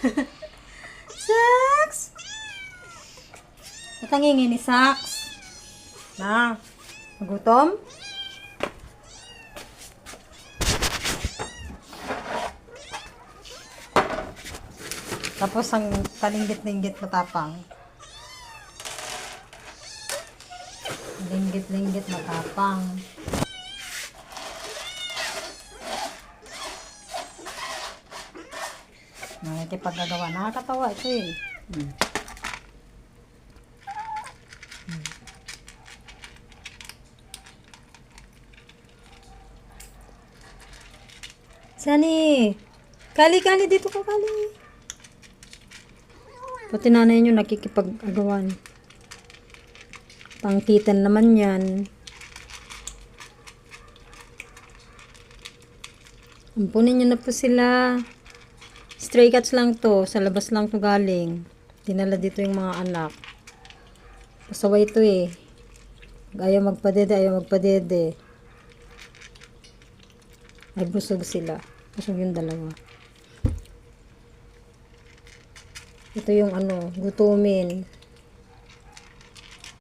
Sax! Natangingi ni Sax. Na, magutom? Tapos ang kalinggit-linggit matapang. Linggit-linggit matapang. Nakikipagagawa. Nakakatawa ito eh. Sani, kali-kali dito ka, kali. Pati nanay nyo nakikipag-agawan. Pangkitan naman yan. Ampunin nyo na po sila. Stray cats lang to. Sa labas lang to galing. Dinala dito yung mga anak. Pasaway to eh. Ayaw magpadede, ayaw magpadede. Ay busog sila. Busog yung dalawa. Ito yung gutumin.